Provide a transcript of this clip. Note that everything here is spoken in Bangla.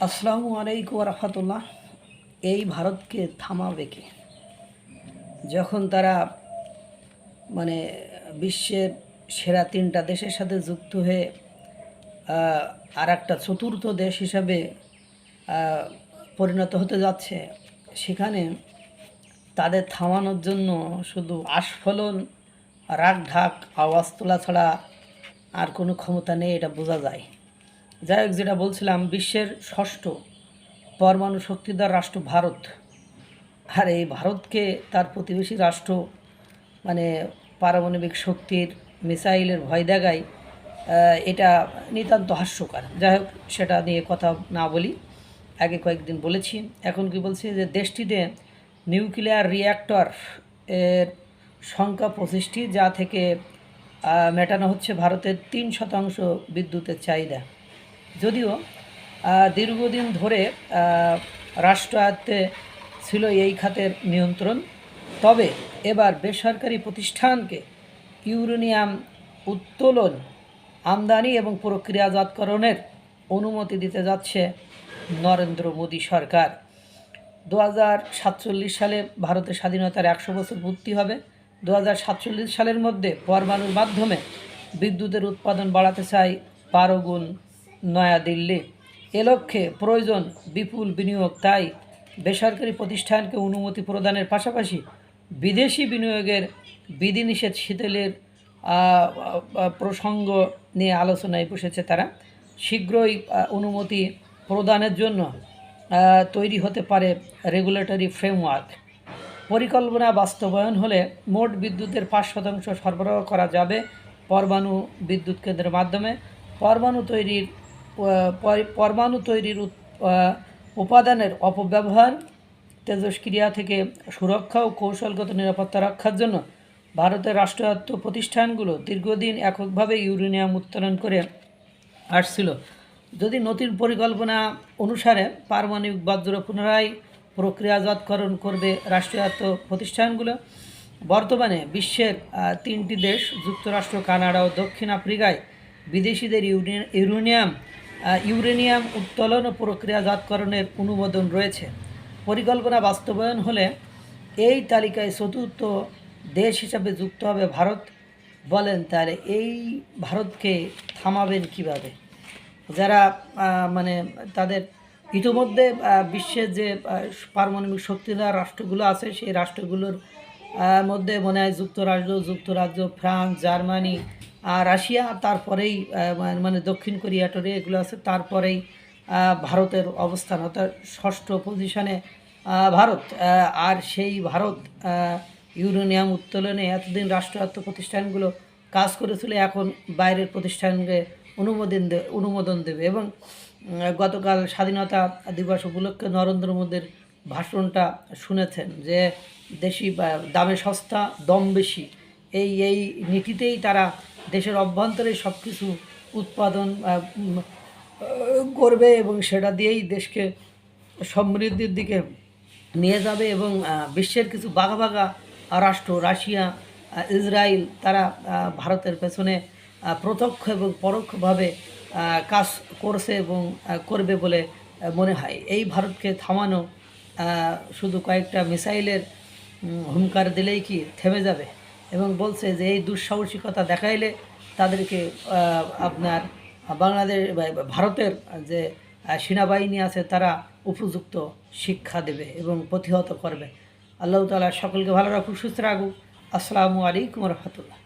আসসালামু আলাইকুম রহমতুল্লাহ। এই ভারতকে থামাবে কে? যখন তারা মানে বিশ্বের সেরা তিনটা দেশের সাথে যুক্ত হয়ে আর একটা চতুর্থ দেশ হিসাবে পরিণত হতে যাচ্ছে, সেখানে তাদের থামানোর জন্য শুধু আস্ফালন, রাগ ঢাক, আওয়াজ তোলা ছাড়া আর কোনো ক্ষমতা নেই, এটা বোঝা যায়। যাই হোক, যেটা বলছিলাম, বিশ্বের ষষ্ঠ পরমাণু শক্তিধর রাষ্ট্র ভারত। আর এই ভারতকে তার প্রতিবেশী রাষ্ট্র মানে পারমাণবিক শক্তির মিসাইলের ভয় দেখায়, এটা নিতান্ত হাস্যকর। যাই হোক, সেটা নিয়ে কথা না বলি। আগে কয়েকদিন বলেছি, এখন কি বলছি যে দেশটিতে নিউক্লিয়ার রিঅ্যাক্টর এর সংখ্যা 25টি, যা থেকে মেটানো হচ্ছে ভারতের 3% বিদ্যুতের চাহিদা। যদিও দীর্ঘদিন ধরে রাষ্ট্রায়ত্তে ছিল এই খাতের নিয়ন্ত্রণ, তবে এবার বেসরকারি প্রতিষ্ঠানকে ইউরেনিয়াম উত্তোলন, আমদানি এবং প্রক্রিয়াজাতকরণের অনুমতি দিতে যাচ্ছে নরেন্দ্র মোদী সরকার। 2047 সালে ভারতের স্বাধীনতার 100 বছর পূর্তি হবে। 2047 সালের মধ্যে পরমাণুর মাধ্যমে বিদ্যুতের উৎপাদন বাড়াতে চায় 12 গুণ নয়াদিল্লি। এ লক্ষ্যে প্রয়োজন বিপুল বিনিয়োগ। তাই বেসরকারি প্রতিষ্ঠানকে অনুমতি প্রদানের পাশাপাশি বিদেশি বিনিয়োগের বিধিনিষেধ শিথিলের প্রসঙ্গ নিয়ে আলোচনায় বসেছে তারা। শীঘ্রই অনুমতি প্রদানের জন্য তৈরি হতে পারে রেগুলেটরি ফ্রেমওয়ার্ক। পরিকল্পনা বাস্তবায়ন হলে মোট বিদ্যুতের 5% সরবরাহ করা যাবে পরমাণু বিদ্যুৎ কেন্দ্রের মাধ্যমে। পরমাণু তৈরির উপাদানের অপব্যবহার, তেজস্ক্রিয়া থেকে সুরক্ষা ও কৌশলগত নিরাপত্তা রক্ষার জন্য ভারতের রাষ্ট্রায়ত্ত প্রতিষ্ঠানগুলো দীর্ঘদিন এককভাবে ইউরেনিয়াম উত্তোলন করে আসছিল। যদি নতুন পরিকল্পনা অনুসারে পারমাণবিক বজ্র পুনরায় প্রক্রিয়াজাতকরণ করবে রাষ্ট্রায়ত্ত প্রতিষ্ঠানগুলো। বর্তমানে বিশ্বের 3টি দেশ, যুক্তরাষ্ট্র, কানাডা ও দক্ষিণ আফ্রিকায় বিদেশিদের ইউরেনিয়াম উত্তোলন ও প্রক্রিয়াজাতকরণের অনুমোদন রয়েছে। পরিকল্পনা বাস্তবায়ন হলে এই তালিকায় চতুর্থ দেশ হিসাবে যুক্ত হবে ভারত। বলেন তাহলে এই ভারতকে থামাবেন কিভাবে? যারা মানে তাদের ইতিমধ্যে বিশ্বের যে পারমাণবিক শক্তিধর রাষ্ট্রগুলো আছে, সেই রাষ্ট্রগুলোর মধ্যে মনে হয় যুক্তরাজ্য, ফ্রান্স, জার্মানি, রাশিয়া, তারপরেই মানে দক্ষিণ কোরিয়া টোরিয়া এগুলো আছে, তারপরেই ভারতের অবস্থান, অর্থাৎ ষষ্ঠ পজিশনে ভারত। আর সেই ভারত ইউরেনিয়াম উত্তোলনে এতদিন রাষ্ট্রায়ত্ত প্রতিষ্ঠানগুলো কাজ করেছিল, এখন বাইরের প্রতিষ্ঠানকে অনুমোদন দেবে। এবং গতকাল স্বাধীনতা দিবস উপলক্ষে নরেন্দ্র মোদীর ভাষণটা শুনেছেন যে দেশি দামে সস্তা, দম বেশি, এই নীতিতেই তারা দেশের অভ্যন্তরে সব কিছু উৎপাদন করবে এবং সেটা দিয়েই দেশকে সমৃদ্ধির দিকে নিয়ে যাবে। এবং বিশ্বের কিছু বাঘা বাঘা রাষ্ট্র, রাশিয়া, ইসরায়েল, তারা ভারতের পেছনে প্রত্যক্ষ এবং পরোক্ষভাবে কাজ করছে এবং করবে বলে মনে হয়। এই ভারতকে থামানো শুধু কয়েকটা মিসাইলের হুঙ্কার দিলেই কি থেমে যাবে? এবং বলছে যে এই দুঃসাহসিকতা দেখাইলে তাদেরকে আপনার ভারতের যে সেনাবাহিনী আছে তারা উপযুক্ত শিক্ষা দেবে এবং প্রতিহত করবে। আল্লাহ তাআলা সকলকে ভালো রাখুক, সুস্থ রাখুক। আসসালামু আলাইকুম রহমতুল্লাহ।